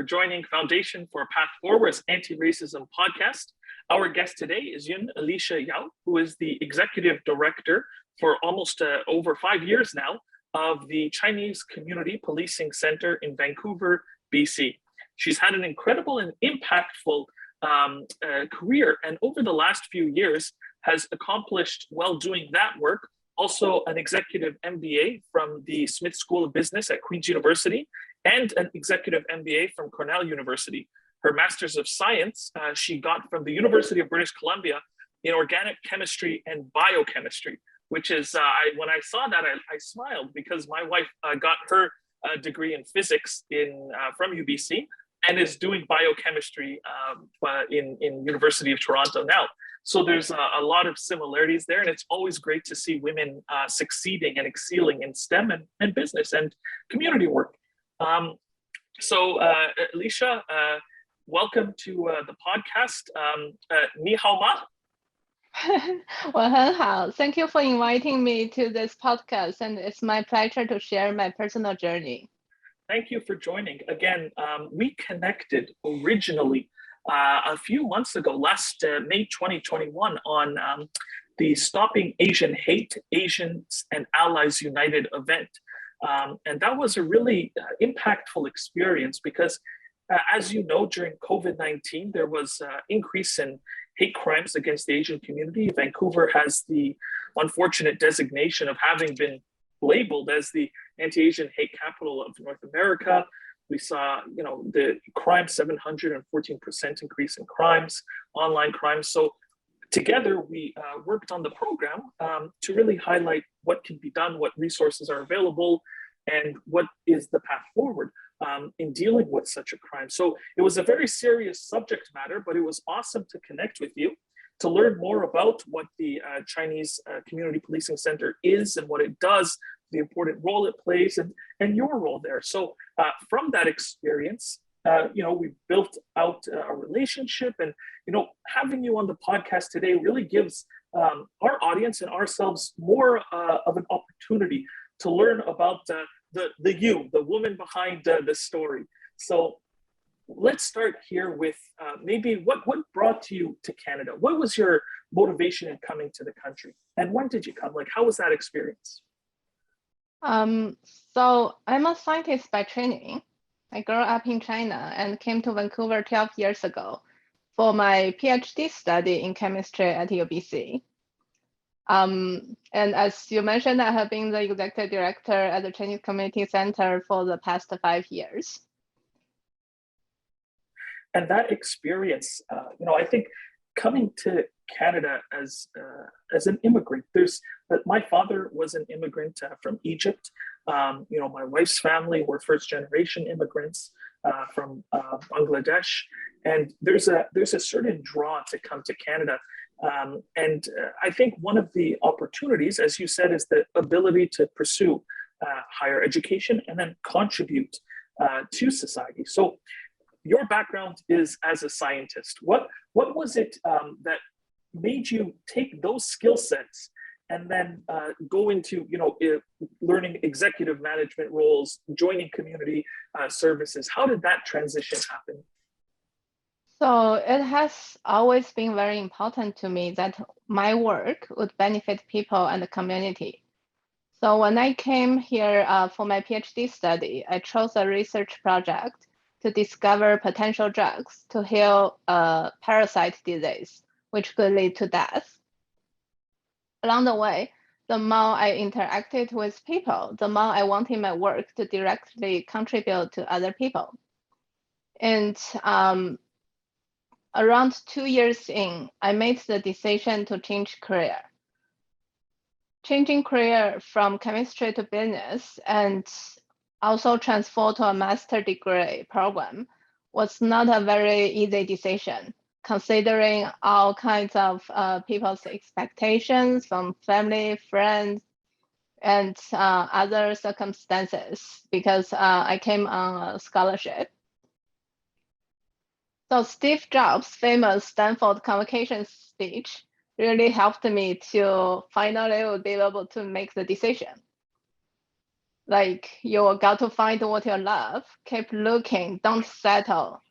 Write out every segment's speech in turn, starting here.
joining Foundation for a Path Forward's Anti-Racism podcast. Our guest today is Elisha Yao, who is the Executive Director for almost over 5 years now of the Chinese Community Policing Center in Vancouver, BC. She's had an incredible and impactful career, and over the last few years has accomplished while doing that work also an executive MBA from the Smith School of Business at Queen's University and an executive MBA from Cornell University. Her Master's of Science she got from the University of British Columbia in organic chemistry and biochemistry, which is, when I saw that, I smiled because my wife got her degree in physics from UBC and is doing biochemistry in University of Toronto now. So there's a lot of similarities there, and it's always great to see women succeeding and excelling in STEM and business and community work. So Elisha, welcome to the podcast. Ni hao ma? 我很好. Thank you for inviting me to this podcast, and it's my pleasure to share my personal journey. Thank you for joining. Again, we connected originally a few months ago, last May 2021, on the Stopping Asian Hate, Asians and Allies United event. And that was a really impactful experience because, as you know, during COVID-19, there was an increase in hate crimes against the Asian community. Vancouver has the unfortunate designation of having been labeled as the anti-Asian hate capital of North America. We saw, the crime, 714% increase in crimes, online crimes. So together we worked on the program to really highlight what can be done, what resources are available, and what is the path forward in dealing with such a crime. So it was a very serious subject matter, but it was awesome to connect with you, to learn more about what the Chinese Community Policing Center is and what it does, the important role it plays, and your role there. So from that experience, we built out a relationship, and having you on the podcast today really gives our audience and ourselves more of an opportunity to learn about the woman behind the story. So let's start here with maybe what brought you to Canada? What was your motivation in coming to the country? And when did you come? How was that experience? So I'm a scientist by training. I grew up in China and came to Vancouver 12 years ago for my PhD study in chemistry at UBC. And as you mentioned, I have been the executive director at the Chinese Community Center for the past 5 years. And that experience, I think coming to Canada as an immigrant, my father was an immigrant from Egypt. My wife's family were first generation immigrants from Bangladesh, and there's a certain draw to come to Canada. And I think one of the opportunities, as you said, is the ability to pursue higher education and then contribute to society. So your background is as a scientist. What was it that made you take those skill sets and then go into learning executive management roles, joining community services? How did that transition happen? So it has always been very important to me that my work would benefit people and the community. So when I came here for my PhD study, I chose a research project to discover potential drugs to heal a parasite disease, which could lead to death. Along the way, the more I interacted with people, the more I wanted my work to directly contribute to other people. And around 2 years in, I made the decision to change career. Changing career from chemistry to business and also transfer to a master degree program was not a very easy decision, considering all kinds of people's expectations from family, friends, and other circumstances, because I came on a scholarship. So Steve Jobs' famous Stanford convocation speech really helped me to finally be able to make the decision. Like you got to find what you love, keep looking, don't settle,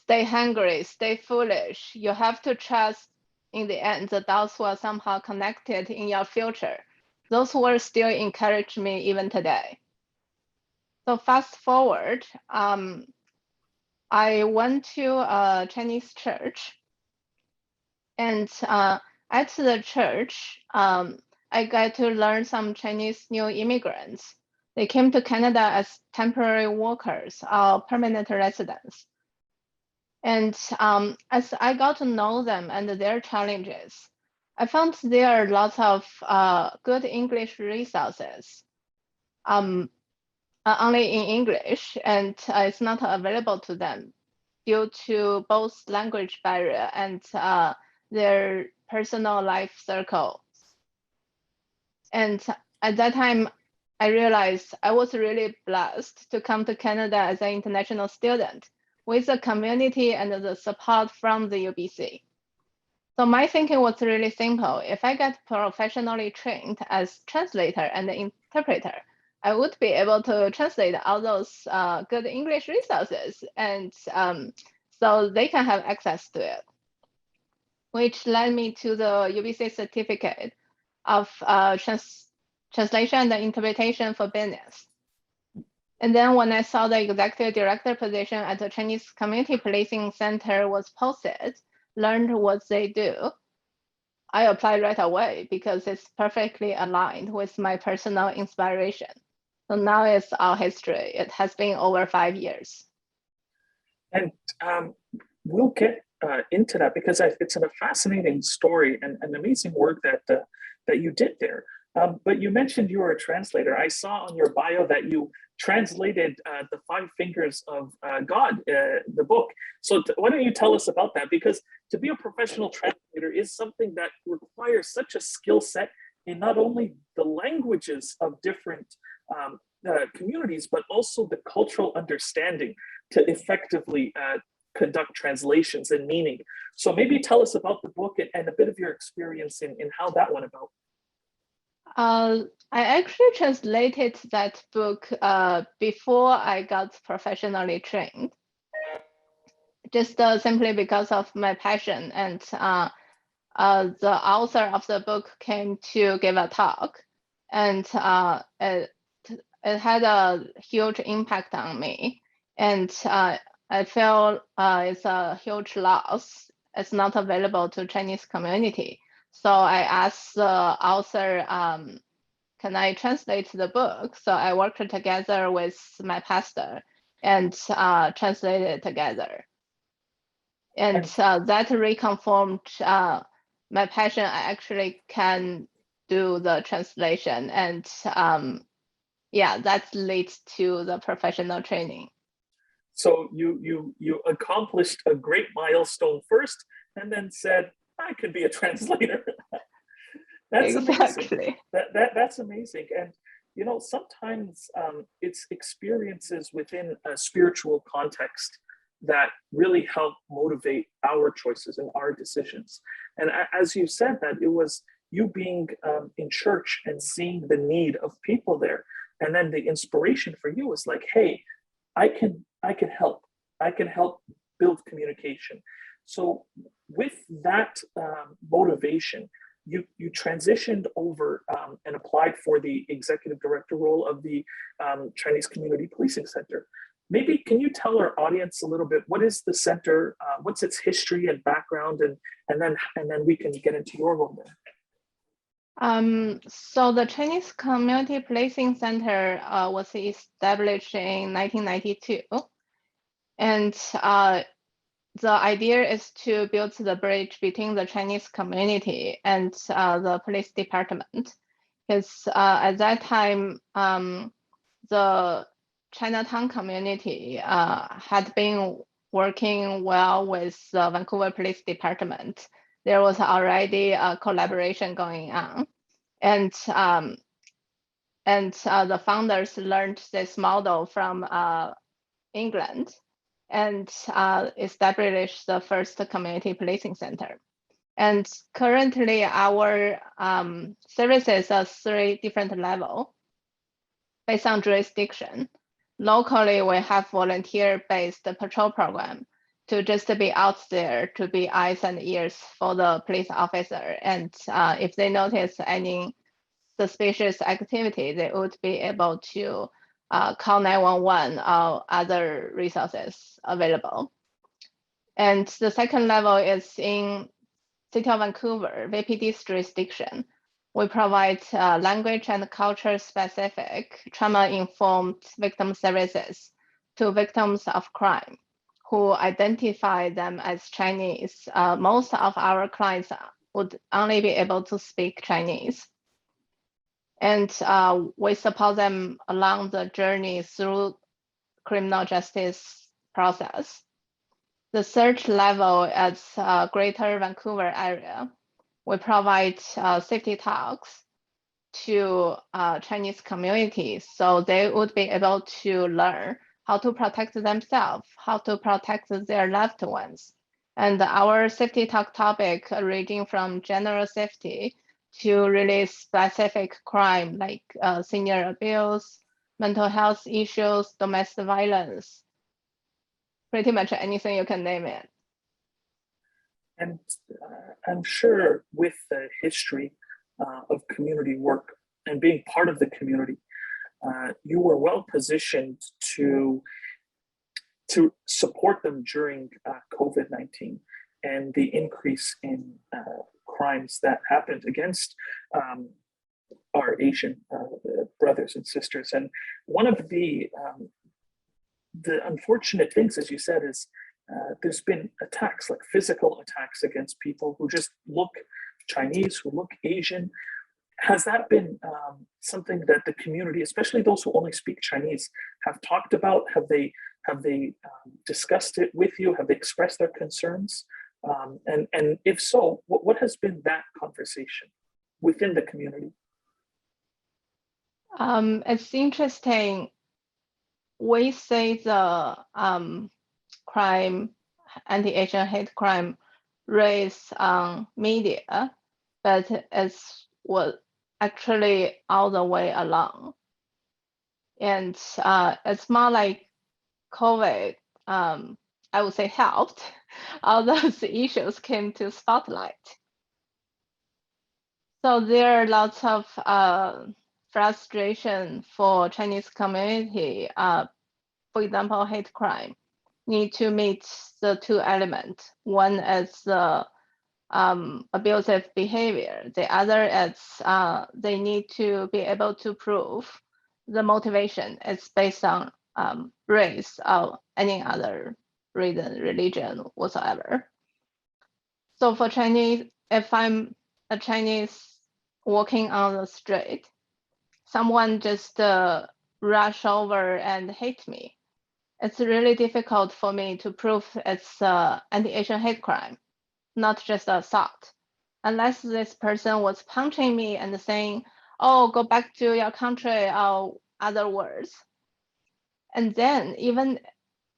stay hungry, stay foolish. You have to trust in the end that those were somehow connected in your future. Those words still encourage me even today. So fast forward, I went to a Chinese church, and at the church, I got to learn some Chinese new immigrants. They came to Canada as temporary workers or permanent residents. And as I got to know them and their challenges, I found there are lots of good English resources, only in English, and it's not available to them due to both language barrier and their personal life circle. And at that time, I realized I was really blessed to come to Canada as an international student with the community and the support from the UBC. So my thinking was really simple. If I get professionally trained as translator and interpreter, I would be able to translate all those good English resources, and so they can have access to it, which led me to the UBC certificate of translation and interpretation for business. And then when I saw the executive director position at the Chinese Community Policing Center was posted, learned what they do, I applied right away because it's perfectly aligned with my personal inspiration. So now it's our history. It has been over 5 years. And we'll get into that because it's a fascinating story and an amazing work that you did there. But you mentioned you were a translator. I saw on your bio that you translated the Five Fingers of God, the book. So why don't you tell us about that? Because to be a professional translator is something that requires such a skill set in not only the languages of different communities, but also the cultural understanding to effectively conduct translations and meaning. So maybe tell us about the book and a bit of your experience in how that went about. I actually translated that book before I got professionally trained, just simply because of my passion. And the author of the book came to give a talk, and it had a huge impact on me. And I feel it's a huge loss. It's not available to Chinese community. So I asked the author, can I translate the book? So I worked together with my pastor and translated it together. And that reconfirmed my passion. I actually can do the translation, and yeah, that leads to the professional training. So you accomplished a great milestone first, and then said, I could be a translator. That's exactly. amazing. That's amazing. And you know, sometimes it's experiences within a spiritual context that really help motivate our choices and our decisions. And as you said, that it was you being in church and seeing the need of people there, and then the inspiration for you was like, hey, I can help. I can help build communication. So with that motivation, you transitioned over and applied for the executive director role of the Chinese Community Policing Center. Maybe can you tell our audience a little bit, what is the center, what's its history and background, and then we can get into your role there. So the Chinese Community Policing Center was established in 1992, and the idea is to build the bridge between the Chinese community and the police department, because at that time, the Chinatown community had been working well with the Vancouver Police Department. There was already a collaboration going on, and the founders learned this model from England and established the first community policing center. And currently our services are 3 different levels. based on jurisdiction. Locally, we have volunteer-based patrol program to just be out there to be eyes and ears for the police officer. And if they notice any suspicious activity, they would be able to call 911 or other resources available. And the second level is in City of Vancouver, VPD's jurisdiction. We provide language and culture-specific trauma-informed victim services to victims of crime who identify them as Chinese. Most of our clients would only be able to speak Chinese. And we support them along the journey through criminal justice process. The third level is Greater Vancouver area. We provide safety talks to Chinese communities so they would be able to learn how to protect themselves, how to protect their loved ones. And our safety talk topic ranging from general safety to really specific crime like senior abuse, mental health issues, domestic violence, pretty much anything you can name it. And I'm sure with the history of community work and being part of the community, you were well positioned to support them during COVID-19 and the increase in crimes that happened against our Asian brothers and sisters. And one of the unfortunate things, as you said, is there's been attacks, like physical attacks against people who just look Chinese, who look Asian. Has that been something that the community, especially those who only speak Chinese, have talked about? Have they discussed it with you? Have they expressed their concerns? And if so, what has been that conversation within the community? It's interesting. We say the crime, anti-Asian hate crime raised on media, but it's what actually all the way along. And it's more like COVID, I would say helped. All those issues came to spotlight. So there are lots of frustration for Chinese community. For example, hate crime need to meet the two elements. One is the abusive behavior. The other is they need to be able to prove the motivation is based on race or any other reason, religion, whatsoever. So for Chinese, if I'm a Chinese walking on the street, someone just rush over and hate me, it's really difficult for me to prove it's anti-Asian hate crime, not just assault, unless this person was punching me and saying, oh, go back to your country, or other words. And then even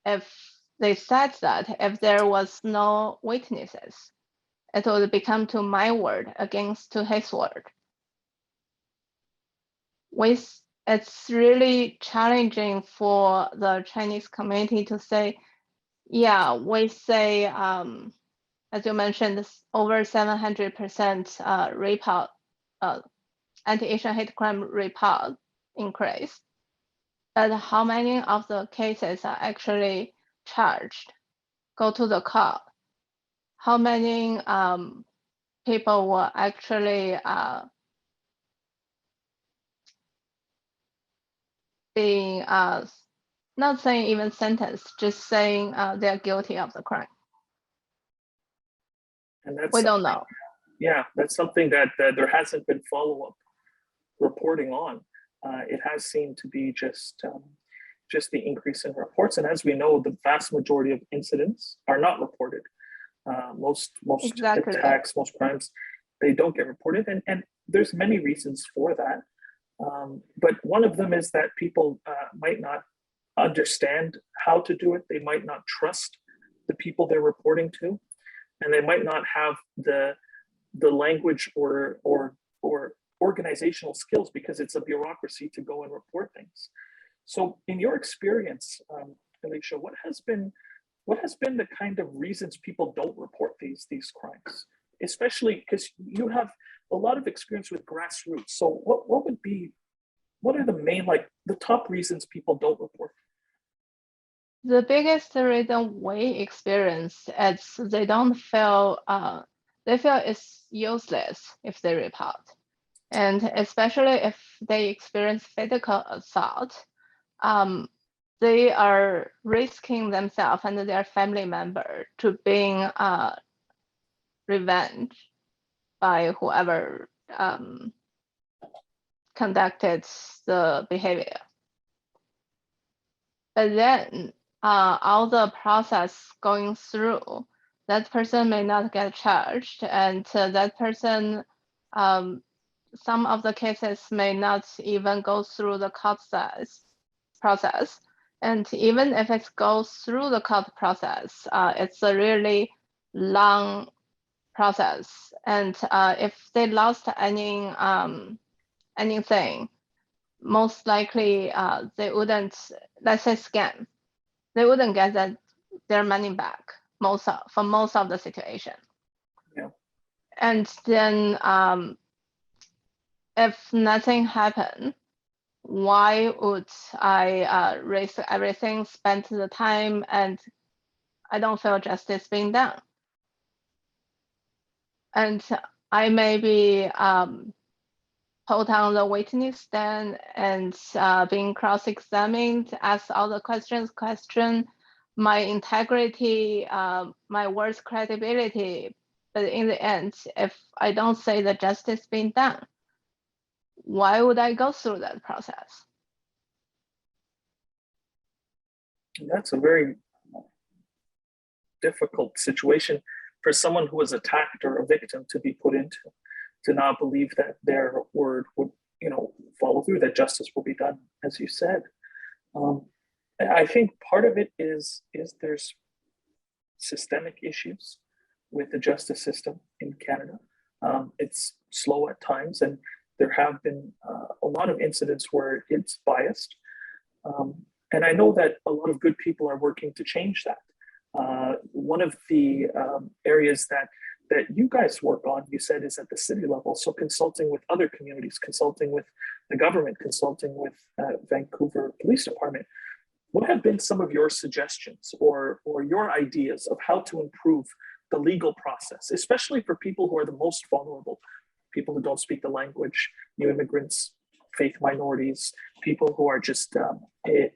if they said that, if there was no witnesses, it would become to my word against to his word. It's really challenging for the Chinese community to say, yeah, we say, as you mentioned, over 700% report, anti-Asian hate crime report increase. But how many of the cases are actually charged, go to the court? How many people were actually being not saying even sentenced, just saying they're guilty of the crime? And that's we don't know. Yeah, that's something that there hasn't been follow-up reporting on. It has seemed to be just the increase in reports, and as we know, the vast majority of incidents are not reported. Most Exactly. attacks, most crimes, they don't get reported, and there's many reasons for that. But one of them is that people might not understand how to do it. They might not trust the people they're reporting to, and they might not have the language or organizational skills because it's a bureaucracy to go and report things. So in your experience, Elisha, what has been the kind of reasons people don't report these crimes, especially because you have a lot of experience with grassroots. So what are the main, like the top reasons people don't report? The biggest reason we experience is they don't feel they feel it's useless if they report, and especially if they experience physical assault, they are risking themselves and their family member to being revenge by whoever conducted the behavior. But then all the process going through, that person may not get charged, and that person, some of the cases may not even go through the court process. And even if it goes through the court process, it's a really long process. And if they lost anything, most likely they wouldn't, let's say scam, they wouldn't get their money back for most of the situation. Yeah. And then if nothing happened, why would I risk everything, spend the time, and I don't feel justice being done? And I may be put on the witness stand and being cross-examined, ask all the question my integrity, my words credibility. But in the end, if I don't say the justice being done, why would I go through that process? That's a very difficult situation for someone who was attacked or a victim to be put into, to not believe that their word would, follow through, that justice will be done, as you said. I think part of it is there's systemic issues with the justice system in Canada. It's slow at times, and there have been a lot of incidents where it's biased. And I know that a lot of good people are working to change that. One of the areas that you guys work on, you said, is at the city level. So consulting with other communities, consulting with the government, consulting with Vancouver Police Department. What have been some of your suggestions or your ideas of how to improve the legal process, especially for people who are the most vulnerable, people who don't speak the language, new immigrants, faith minorities, people who are just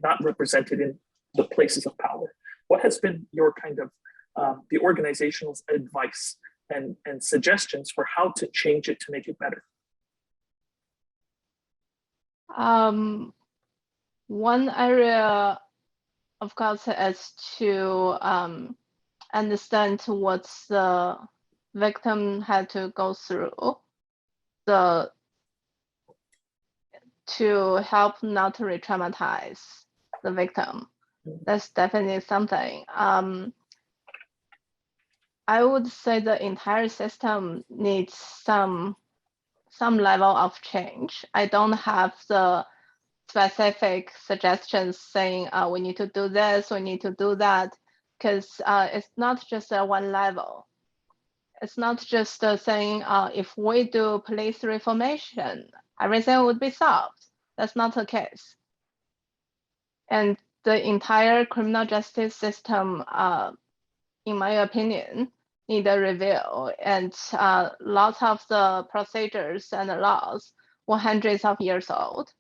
not represented in the places of power? What has been your kind of the organization's advice and suggestions for how to change it to make it better? One area, of course, is to understand what the victim had to go through, to help not to re-traumatize the victim. That's definitely something. I would say the entire system needs some level of change. I don't have the specific suggestions saying we need to do this, we need to do that, because it's not just at one level. It's not just saying if we do police reformation, everything would be solved. That's not the case. And the entire criminal justice system, in my opinion, need a review. And lots of the procedures and the laws were hundreds of years old.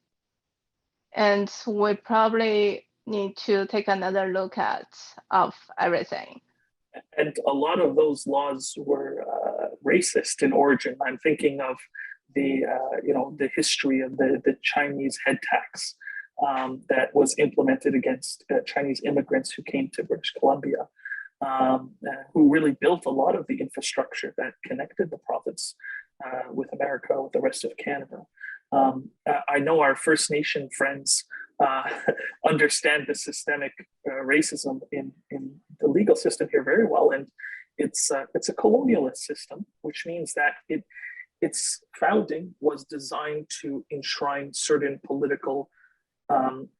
And we probably need to take another look at of everything. And a lot of those laws were racist in origin. I'm thinking of the history of the Chinese head tax that was implemented against Chinese immigrants who came to British Columbia, who really built a lot of the infrastructure that connected the province with America, with the rest of Canada. I know our First Nation friends understand the systemic racism in the legal system here very well, and it's a colonialist system, which means that its founding was designed to enshrine certain political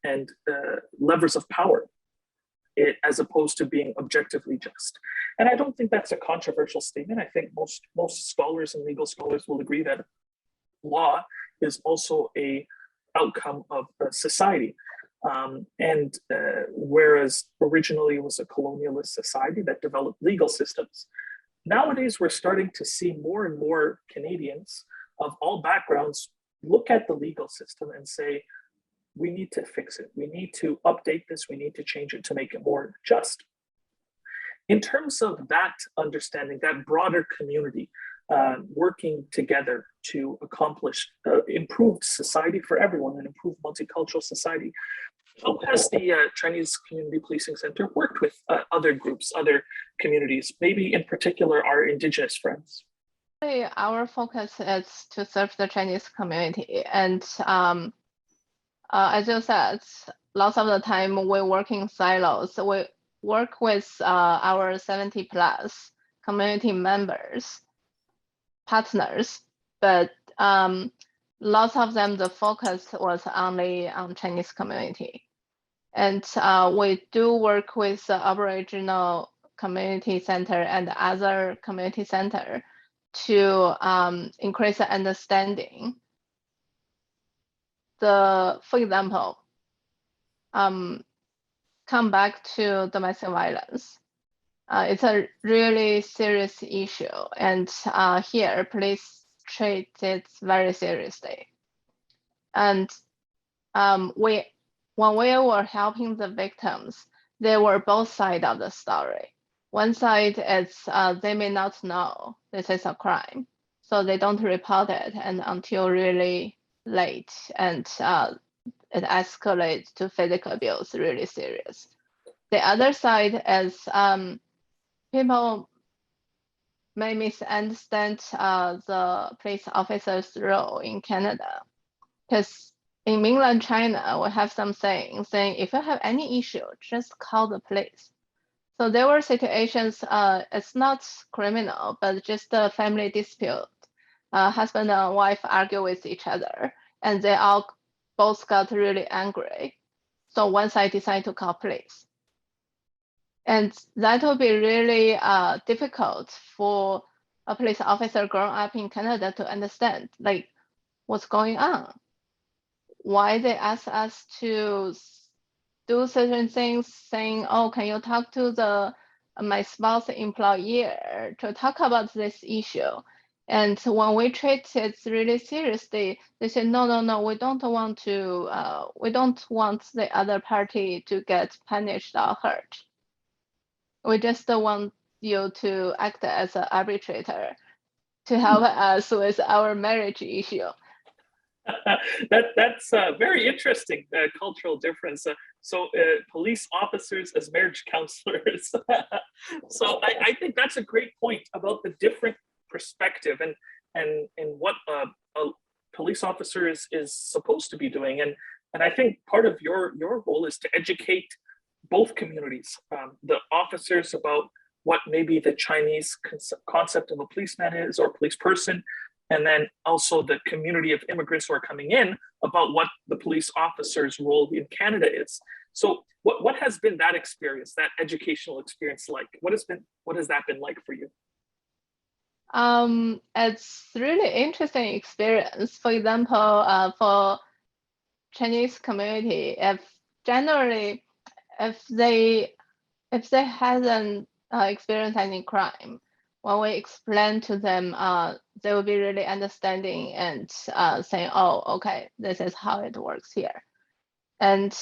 and levers of power, as opposed to being objectively just. And I don't think that's a controversial statement. I think most scholars and legal scholars will agree that law is also a outcome of society. And whereas originally it was a colonialist society that developed legal systems, nowadays we're starting to see more and more Canadians of all backgrounds look at the legal system and say, we need to fix it. We need to update this. We need to change it to make it more just. In terms of that understanding, that broader community working together to accomplish improved society for everyone and improved multicultural society, how has the Chinese Community Policing Center worked with other groups, other communities, maybe in particular our Indigenous friends? Our focus is to serve the Chinese community, and as you said, lots of the time we work in silos. We work with our 70 plus community members, partners, but lots of them, the focus was only on Chinese community. And we do work with the Aboriginal Community Center and other community center to increase the understanding. For example, come back to domestic violence. It's a really serious issue, and here police treat it very seriously. And when we were helping the victims, they were both sides of the story. One side is they may not know this is a crime, so they don't report it and until really late, and it escalates to physical abuse, really serious. The other side is people may misunderstand the police officer's role in Canada, because in mainland China, we have some saying if you have any issue, just call the police. So there were situations, it's not criminal, but just a family dispute. Husband and wife argue with each other, and they all both got really angry. So one side decided to call police. And that will be really difficult for a police officer growing up in Canada to understand, like, what's going on. Why they ask us to do certain things, saying, oh, can you talk to my spouse employer to talk about this issue? And when we treat it really seriously, they say, no, we don't want the other party to get punished or hurt. We just want you to act as an arbitrator to help us with our marriage issue. That's a very interesting cultural difference. So police officers as marriage counselors. So I think that's a great point about the different perspective and what a police officer is supposed to be doing. And I think part of your role is to educate both communities, the officers about what maybe the Chinese concept of a policeman is or police person, and then also the community of immigrants who are coming in about what the police officer's role in Canada is. So what has been that experience, that educational experience like? What has that been like for you? It's really interesting experience. For example, for Chinese community, if they hasn't experienced any crime, when we explain to them, they will be really understanding and saying, oh, okay, this is how it works here. And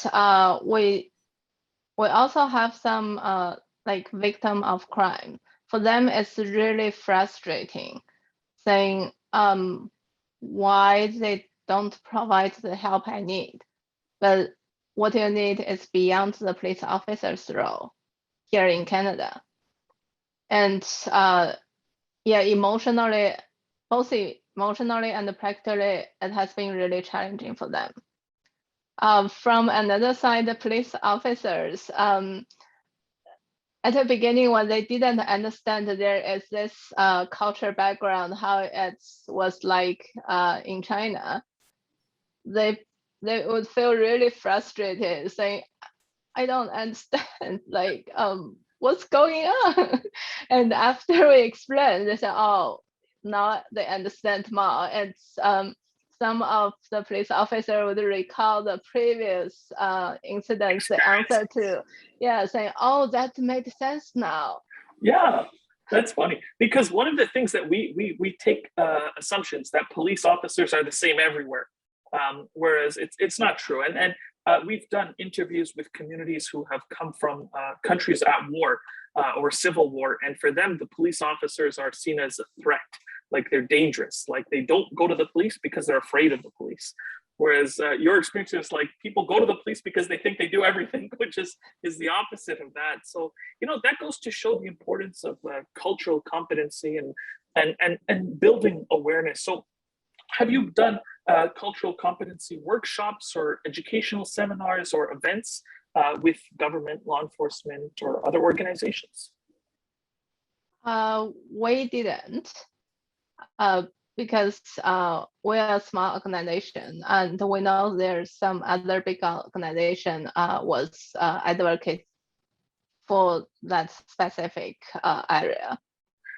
we also have some like victim of crime. For them, it's really frustrating, saying why they don't provide the help I need. But what you need is beyond the police officer's role here in Canada. And emotionally, both emotionally and practically, it has been really challenging for them. From another side, the police officers, at the beginning, when they didn't understand there is this culture background, how it was like in China, they would feel really frustrated, saying, I don't understand, like, what's going on? And after we explained, they said, oh, now they understand more. And some of the police officer would recall the previous incidents they answered to, saying, oh, that makes sense now. Yeah, that's funny, because one of the things that we take assumptions that police officers are the same everywhere, whereas it's not true. And we've done interviews with communities who have come from countries at war or civil war, and for them, the police officers are seen as a threat, like they're dangerous, like they don't go to the police because they're afraid of the police. Whereas your experience is like people go to the police because they think they do everything, which is the opposite of that. So that goes to show the importance of cultural competency and building awareness. So have you done cultural competency workshops or educational seminars or events with government, law enforcement, or other organizations? We didn't, because we're a small organization, and we know there's some other big organization was advocate for that specific area.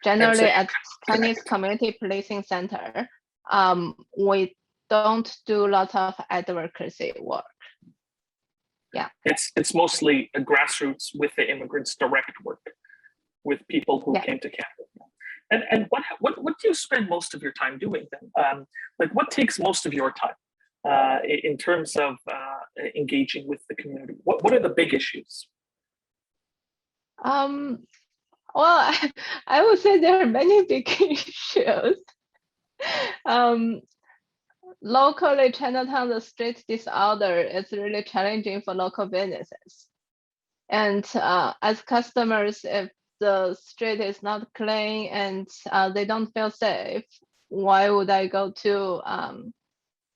Generally, at Chinese Community Policing Center, we don't do lots of advocacy work. Yeah, it's mostly a grassroots with the immigrants direct work with people who came to Canada. And what do you spend most of your time doing then? Like what takes most of your time in terms of engaging with the community? What are the big issues? Well, I would say there are many big issues. Locally, Chinatown, the street disorder is really challenging for local businesses. And as customers, if the street is not clean and they don't feel safe, why would I go to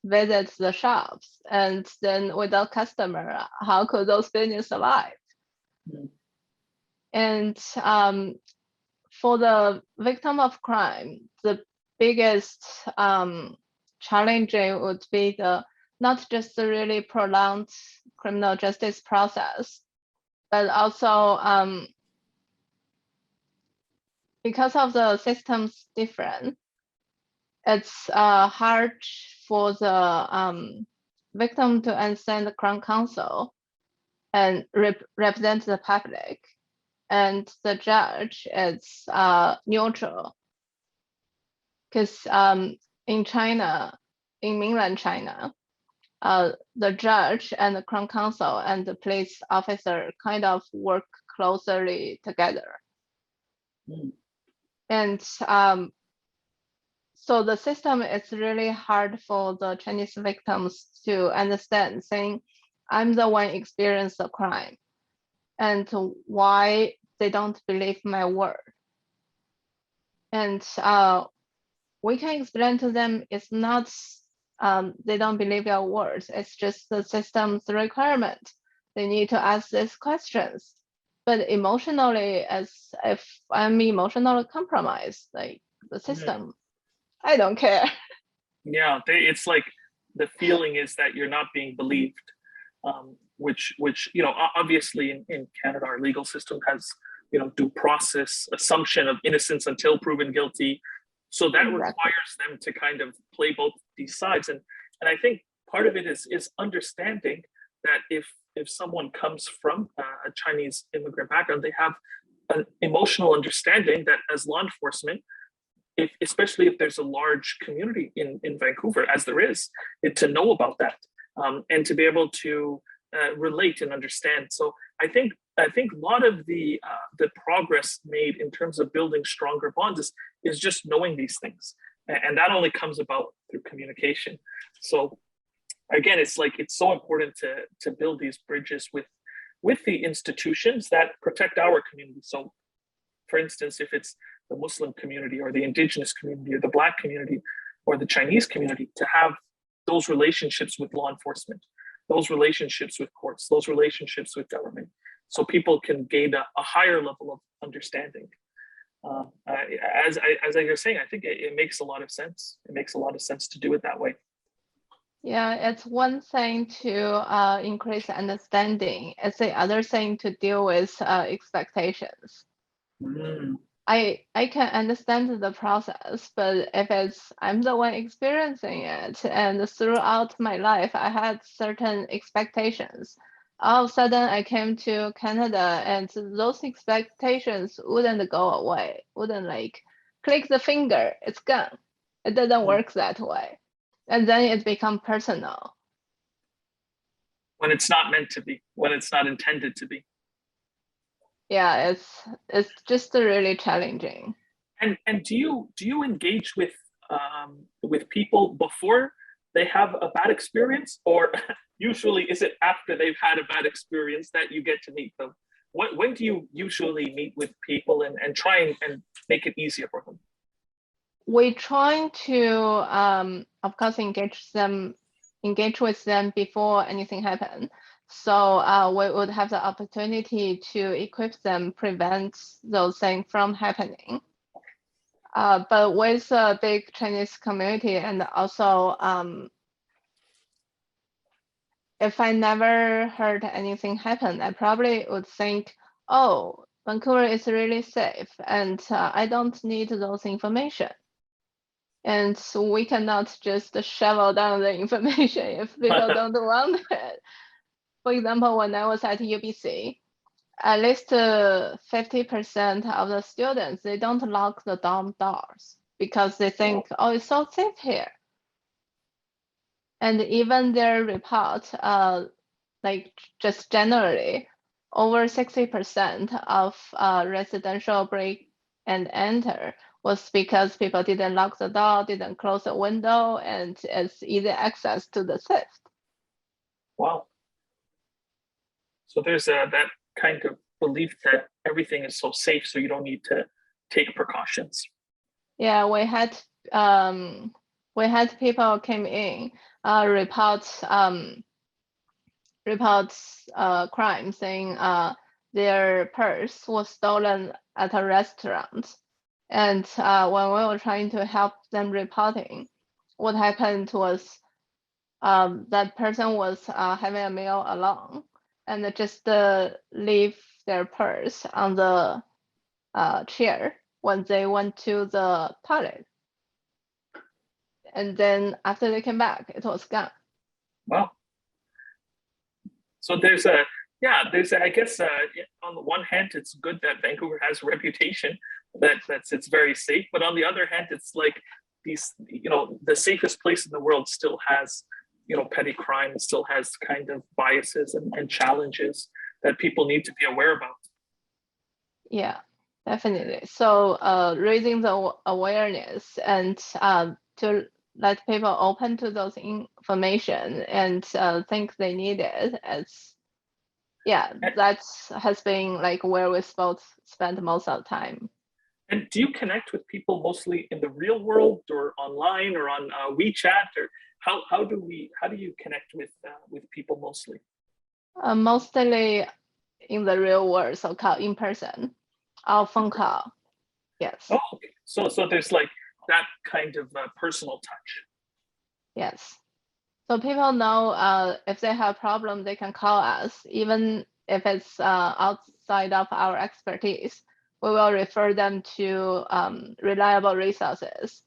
visit the shops? And then without customer, how could those businesses survive? Mm-hmm. And for the victim of crime, the biggest challenge would be not just the really prolonged criminal justice process, but also because of the system's different, it's hard for the victim to understand the Crown Counsel and represent the public, and the judge is neutral. Because in China, in mainland China, the judge and the Crown Counsel and the police officer kind of work closely together. Mm. And so the system is really hard for the Chinese victims to understand, saying, I'm the one experienced the crime, and why they don't believe my word. And we can explain to them it's not they don't believe your words, it's just the system's requirement. They need to ask these questions. But emotionally, as if I'm emotionally compromised, like the system, I don't care. Yeah, it's like the feeling is that you're not being believed, which obviously in Canada, our legal system has due process, assumption of innocence until proven guilty. So that requires them to kind of play both these sides. And I think part of it is understanding that if someone comes from a Chinese immigrant background, they have an emotional understanding that as law enforcement, especially if there's a large community in Vancouver, as there is, to know about that and to be able to relate and understand. So I think a lot of the progress made in terms of building stronger bonds is just knowing these things, and that only comes about through communication. So again, it's so important to build these bridges with the institutions that protect our community. So, for instance, if it's the Muslim community or the Indigenous community or the Black community or the Chinese community, to have those relationships with law enforcement, those relationships with courts, those relationships with government, so people can gain a higher level of understanding. As you're saying, I think it makes a lot of sense. It makes a lot of sense to do it that way. Yeah, it's one thing to increase understanding. It's the other thing to deal with expectations. Mm. I can understand the process, but if I'm the one experiencing it, and throughout my life I had certain expectations. All of a sudden I came to Canada and those expectations wouldn't go away, wouldn't like click the finger, it's gone. It doesn't work that way. And then it becomes personal. When it's not meant to be, when it's not intended to be. Yeah, it's just really challenging. And do you engage with people before they have a bad experience, or usually is it after they've had a bad experience that you get to meet them? When do you usually meet with people and try and make it easier for them? We try to of course engage with them before anything happens. So we would have the opportunity to equip them, prevent those things from happening. But with a big Chinese community, and also if I never heard anything happen, I probably would think, oh, Vancouver is really safe, and I don't need those information. And so we cannot just shovel down the information if people don't want it. For example, when I was at UBC, at least 50% of the students, they don't lock the dorm doors because they think, oh, it's so safe here. And even their report, like just generally, over 60% of residential break and enter was because people didn't lock the door, didn't close the window, and it's easy access to the theft. Wow. So there's that kind of belief that everything is so safe, so you don't need to take precautions. Yeah, we had people came in, reports crime, saying their purse was stolen at a restaurant. And when we were trying to help them reporting, what happened was that person was having a meal alone and just leave their purse on the chair when they went to the toilet. And then after they came back, it was gone. Wow. So there's I guess on the one hand, it's good that Vancouver has a reputation that it's very safe, but on the other hand, it's like these, the safest place in the world still has, petty crime, it still has kind of biases and challenges that people need to be aware about. Yeah, definitely. So raising the awareness and to let people open to those information and think they need it, that has been like where we both spend most of the time. And do you connect with people mostly in the real world or online or on WeChat, or how do you connect with people mostly? Mostly in the real world, so called in person, or phone call. Yes. Oh, okay. So there's like that kind of personal touch. Yes. So people know if they have a problem, they can call us, even if it's outside of our expertise. We will refer them to reliable resources.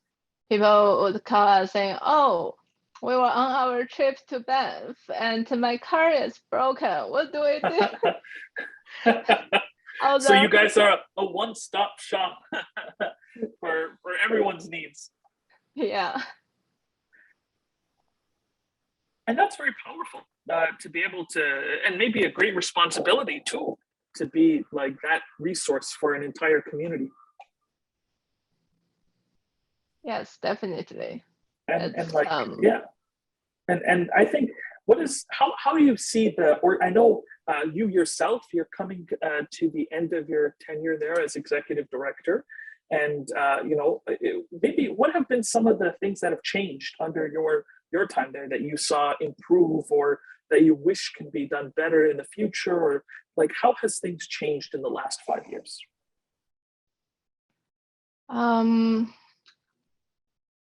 People would call us saying, oh, we were on our trip to Banff and my car is broken. What do we do? So you guys are a one-stop shop for everyone's needs. Yeah. And that's very powerful to be able to, and maybe a great responsibility too, to be like that resource for an entire community. Yes, definitely. And I think how do you see I know you yourself, you're coming to the end of your tenure there as executive director, and maybe what have been some of the things that have changed under your time there that you saw improve, or that you wish can be done better in the future, or Like, how has things changed in the last 5 years?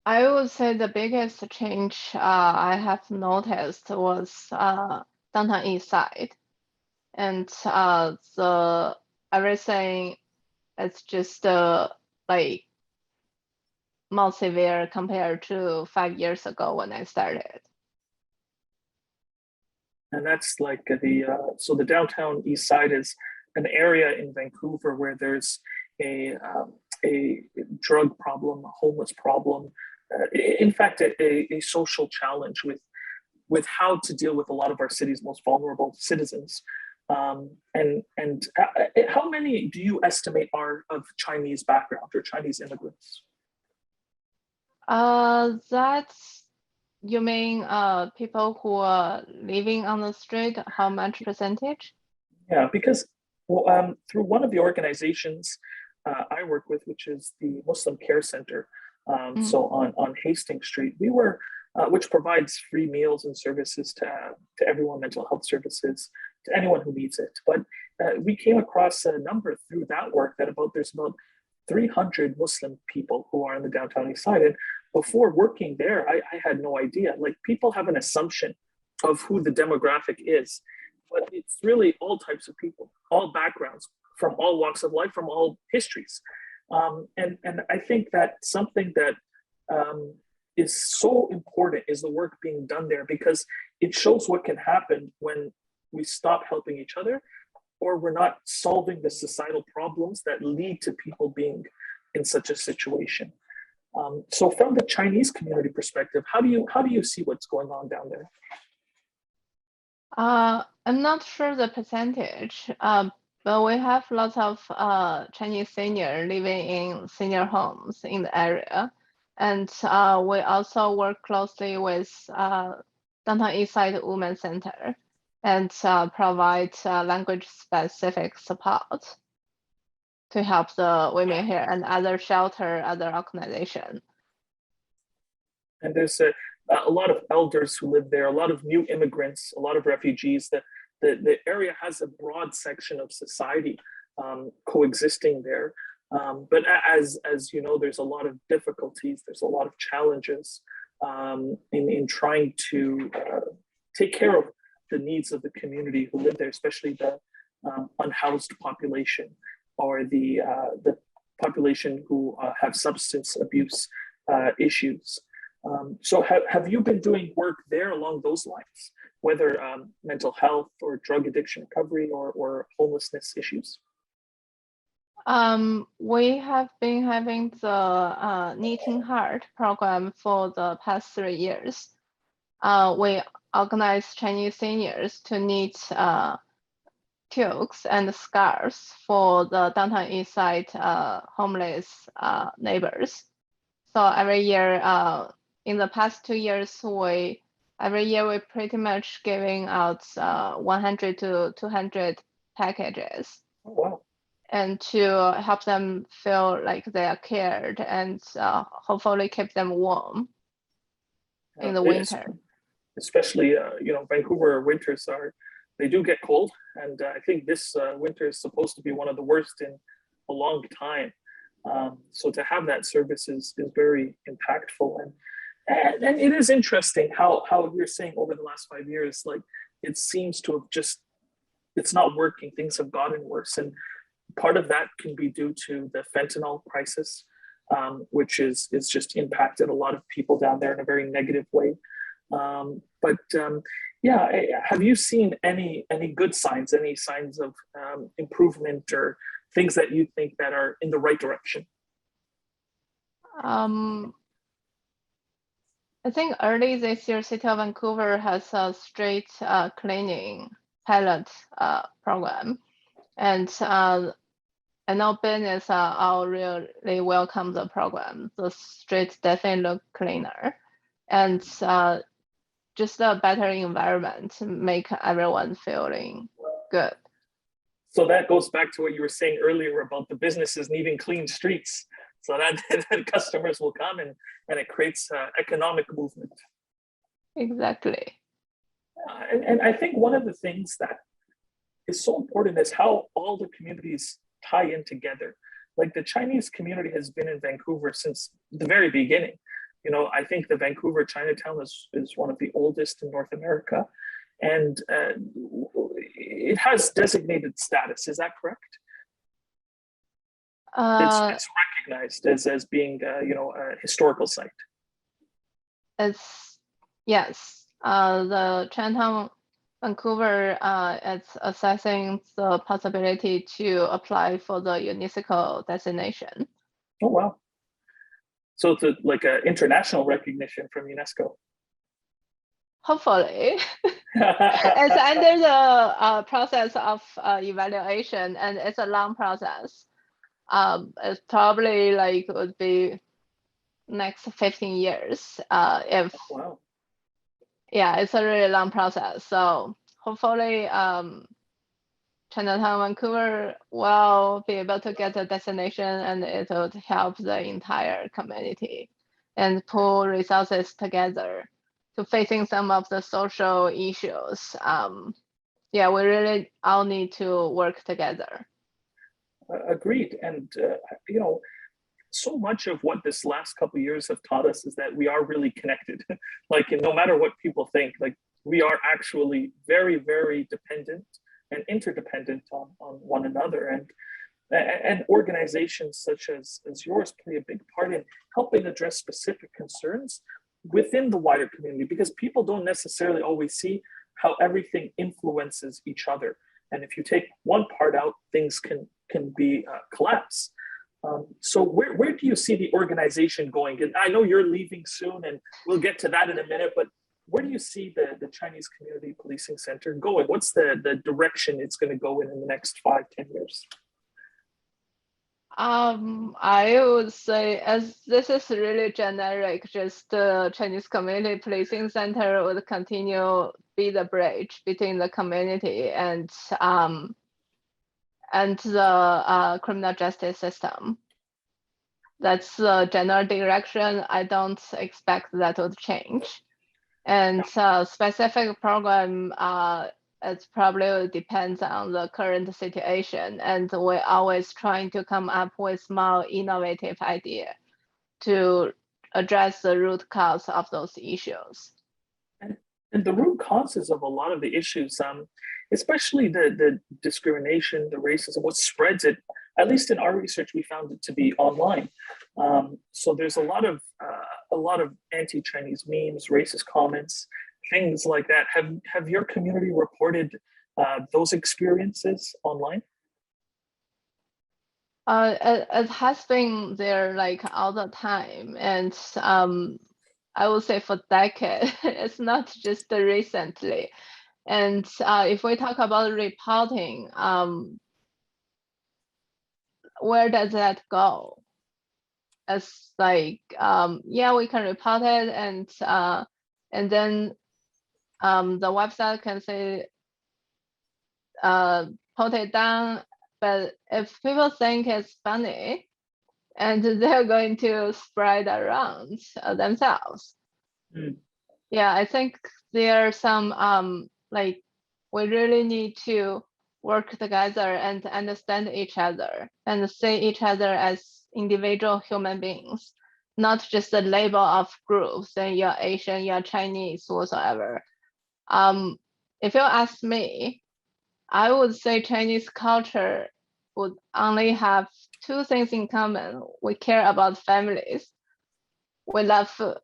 I would say the biggest change I have noticed was downtown east side, and the everything is just like more severe compared to 5 years ago when I started. And that's like so the downtown east side is an area in Vancouver where there's a drug problem, a homeless problem, in fact, a social challenge with how to deal with a lot of our city's most vulnerable citizens. And how many do you estimate are of Chinese background or Chinese immigrants? That's, you mean people who are living on the street, how much percentage? Yeah, because through one of the organizations I work with, which is the Muslim Care Center, so on Hastings Street, we were, which provides free meals and services to everyone, mental health services, to anyone who needs it. But we came across a number through that work that there's about 300 Muslim people who are in the downtown east side. And before working there, I had no idea. Like, people have an assumption of who the demographic is, but it's really all types of people, all backgrounds, from all walks of life, from all histories. And I think that something that is so important is the work being done there, because it shows what can happen when we stop helping each other, or we're not solving the societal problems that lead to people being in such a situation. So from the Chinese community perspective, how do you see what's going on down there? I'm not sure the percentage, but we have lots of Chinese seniors living in senior homes in the area. And we also work closely with Downtown East Side Women's Center and provide language-specific support to help the women here and other shelter, other organizations. And there's a lot of elders who live there, a lot of new immigrants, a lot of refugees. The area has a broad section of society coexisting there. But as you know, there's a lot of difficulties, there's a lot of challenges in trying to take care of the needs of the community who live there, especially the unhoused population, or the population who have substance abuse issues. So have you been doing work there along those lines, whether mental health or drug addiction recovery or homelessness issues? We have been having the Knitting Heart program for the past 3 years. We organize Chinese seniors to knit toques and scarves for the downtown east side homeless neighbors. So every year, in the past 2 years, every year we pretty much giving out 100 to 200 packages. Oh, wow. And to help them feel like they are cared and hopefully keep them warm in the winter. Especially, Vancouver winters they do get cold. And I think this winter is supposed to be one of the worst in a long time. So to have that service is very impactful. And it is interesting how you're saying over the last 5 years, like, it seems to have it's not working. Things have gotten worse. And part of that can be due to the fentanyl crisis, which is just impacted a lot of people down there in a very negative way. Have you seen any good signs, any signs of improvement, or things that you think that are in the right direction? I think early this year, City of Vancouver has a street cleaning pilot program, and I know business all really welcome the program. The streets definitely look cleaner, and just a better environment to make everyone feeling good. So that goes back to what you were saying earlier about the businesses needing clean streets, so that customers will come and it creates economic movement. Exactly. And I think one of the things that is so important is how all the communities tie in together. Like the Chinese community has been in Vancouver since the very beginning. You know, I think the Vancouver Chinatown is one of the oldest in North America, and it has designated status. Is that correct? It's recognized as being, you know, a historical site. It's yes. The Chinatown Vancouver is assessing the possibility to apply for the UNESCO designation. Oh wow! So it's like an international recognition from UNESCO. Hopefully, it's under the process of evaluation, and it's a long process. It's probably like would be next 15 years if Oh, wow. Yeah, it's a really long process. So hopefully Chinatown Vancouver will be able to get a designation, and it would help the entire community and pull resources together to facing some of the social issues. Yeah, we really all need to work together. Agreed. And, you know, so much of what this last couple of years have taught us is that we are really connected. Like, no matter what people think, like we are actually very, very dependent and interdependent on one another. And organizations such as yours play a big part in helping address specific concerns within the wider community, because people don't necessarily always see how everything influences each other. And if you take one part out, things can be collapse. So where do you see the organization going? And I know you're leaving soon, and we'll get to that in a minute, but where do you see the Chinese Community Policing Center going? What's the direction it's going to go in the next 5-10 years? I would say, as this is really generic, just the Chinese Community Policing Center would continue be the bridge between the community and the criminal justice system. That's the general direction. I don't expect that would change. And specific program, it probably depends on the current situation. And we're always trying to come up with more innovative idea to address the root cause of those issues. And the root causes of a lot of the issues, especially the discrimination, the racism, what spreads it, at least in our research, we found it to be online. So there's a lot of anti-Chinese memes, racist comments, things like that. Have your community reported those experiences online? It has been there like all the time, and I would say for decades. It's not just recently. And if we talk about reporting, where does that go? It's like, yeah, we can report it, and then the website can say, put it down. But if people think it's funny, and they're going to spread around themselves. Yeah, I think there are some like we really need to work together and understand each other and see each other as individual human beings, not just a label of groups and you're Asian, you're Chinese, whatsoever. If you ask me, I would say Chinese culture would only have two things in common. We care about families. We love food.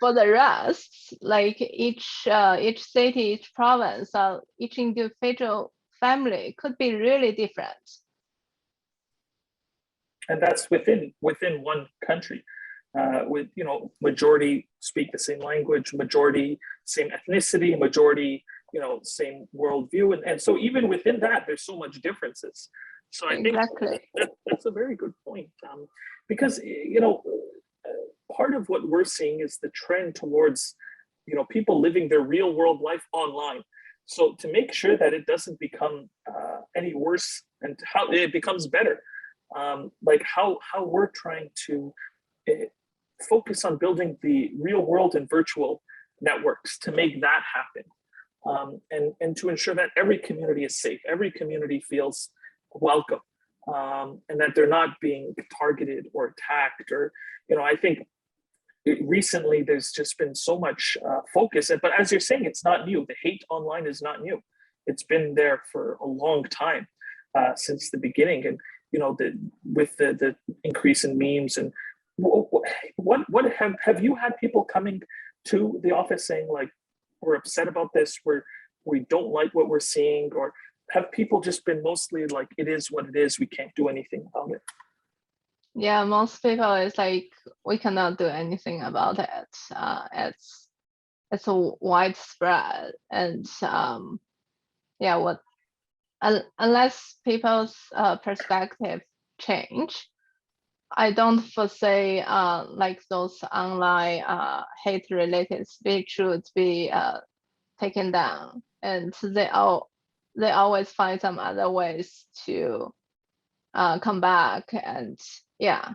For the rest, like each city, each province, or each individual family could be really different. And that's within one country. With, you know, majority speak the same language, majority same ethnicity, majority, you know, same worldview, and so even within that, there's so much differences. So I think that's a very good point, because, you know, part of what we're seeing is the trend towards, you know, people living their real world life online. So to make sure that it doesn't become any worse and how it becomes better, like how we're trying to focus on building the real world and virtual networks to make that happen. and to ensure that every community is safe, every community feels welcome, and that they're not being targeted or attacked. Or, I think recently there's just been so much focus, but as you're saying, it's not new. The hate online is not new. It's been there for a long time, since the beginning. And with the increase in memes, and what have you had people coming to the office saying, like, we're upset about this, we don't like what we're seeing? Or have people just been mostly like, it is what it is, we can't do anything about it? Yeah, most people is like, we cannot do anything about it. It's a widespread, and yeah, unless people's perspective change, I don't foresee like those online hate related speech should be taken down, and they always find some other ways to come back. And yeah.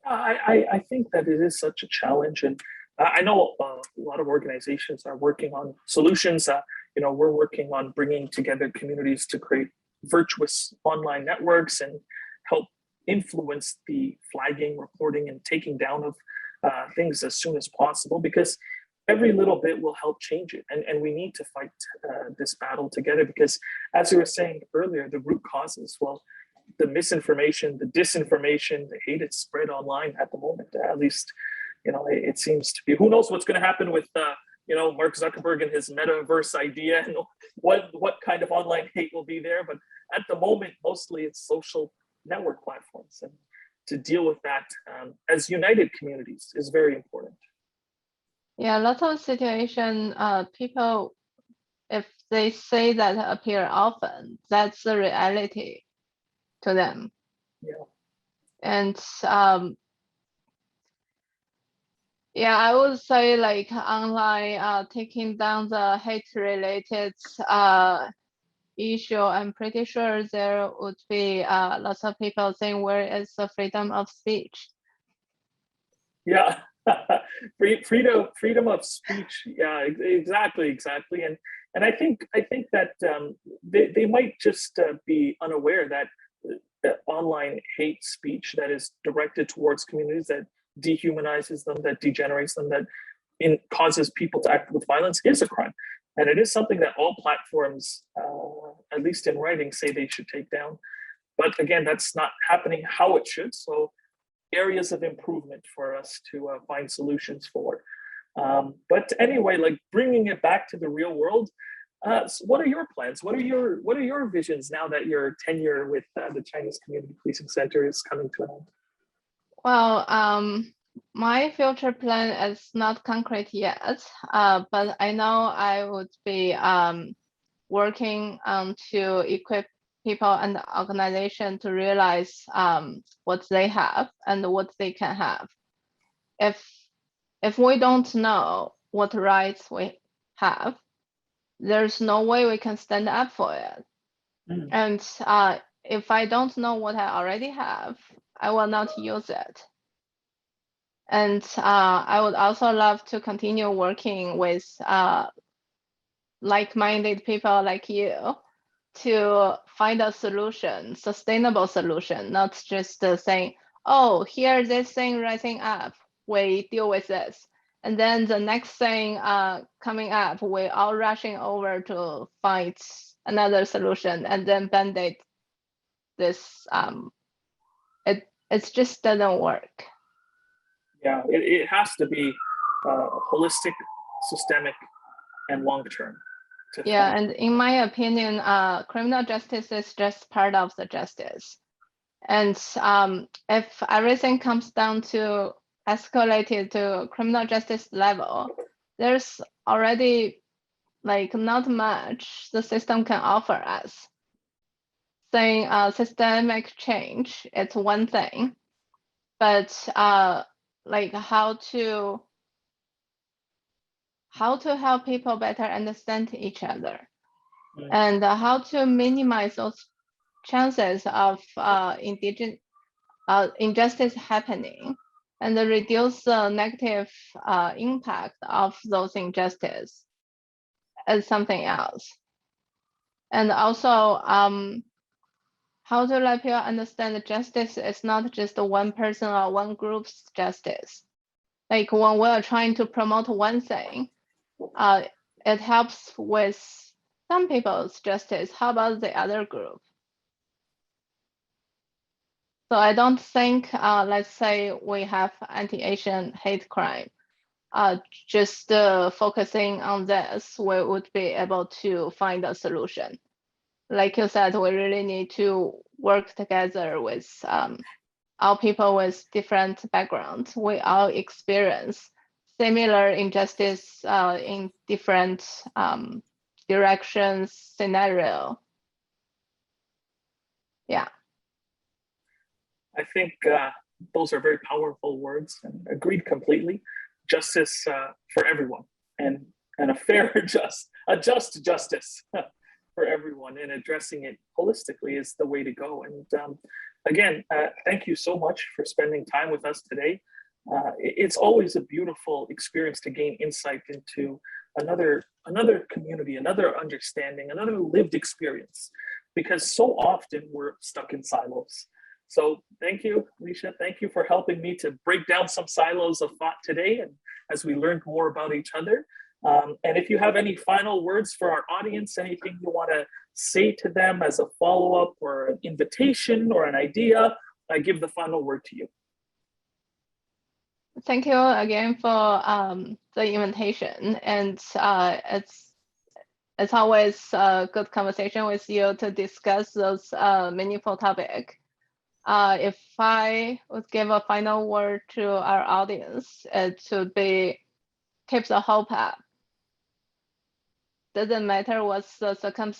I think that it is such a challenge, and I know a lot of organizations are working on solutions. We're working on bringing together communities to create virtuous online networks and help influence the flagging, reporting, and taking down of things as soon as possible, because every little bit will help change it. And we need to fight this battle together, because as you were saying earlier, the root causes, well, the misinformation, the disinformation, the hate it's spread online at the moment, at least, it seems to be. Who knows what's going to happen with, Mark Zuckerberg and his metaverse idea, and what kind of online hate will be there. But at the moment, mostly it's social network platforms. And to deal with that as united communities is very important. Yeah, lots of situation, people, if they say that appear often, that's the reality to them. Yeah. And yeah, I would say like online taking down the hate related issue, I'm pretty sure there would be lots of people saying, where is the freedom of speech? Yeah. freedom of speech. Yeah, exactly. And I think that they might just be unaware that online hate speech that is directed towards communities, that dehumanizes them, that degenerates them, that causes people to act with violence, is a crime. And it is something that all platforms, at least in writing, say they should take down. But again, that's not happening how it should. So areas of improvement for us to find solutions for. But anyway, like, bringing it back to the real world, so what are your plans? What are your visions now that your tenure with the Chinese Community Policing Center is coming to an end? Well, my future plan is not concrete yet, but I know I would be working to equip people and the organization to realize what they have and what they can have. If we don't know what rights we have, there's no way we can stand up for it. Mm. And if I don't know what I already have, I will not use it. And I would also love to continue working with like-minded people like you to find a solution, sustainable solution, not just saying, oh, here this thing rising up, we deal with this. And then the next thing coming up, we're all rushing over to find another solution and then band-aid this. It just doesn't work. Yeah, it has to be holistic, systemic, and long-term. Yeah, and in my opinion, criminal justice is just part of the justice. And if everything comes down to escalated to criminal justice level, there's already like not much the system can offer us. Saying systemic change, it's one thing, but like how to help people better understand each other, and how to minimize those chances of injustice happening, and reduce the negative impact of those injustice. as something else. And also, how to let people understand that justice is not just one person or one group's justice. Like when we're trying to promote one thing, it helps with some people's justice. How about the other group? So I don't think, let's say we have anti-Asian hate crime, just focusing on this, we would be able to find a solution. Like you said, we really need to work together with all people with different backgrounds. We all experience similar injustice in different directions, scenario. Yeah. I think those are very powerful words, and agreed completely. Justice for everyone, and a fair, a just justice for everyone, and addressing it holistically is the way to go. And again, thank you so much for spending time with us today. It's always a beautiful experience to gain insight into another community, another understanding, another lived experience, because so often we're stuck in silos. So thank you, Elisha. Thank you for helping me to break down some silos of thought today, and as we learned more about each other. And if you have any final words for our audience, anything you want to say to them as a follow-up or an invitation or an idea, I give the final word to you. Thank you again for the invitation, and it's always a good conversation with you to discuss those meaningful topics. If I would give a final word to our audience, it would be keep the hope up. Doesn't matter what's the circumstance.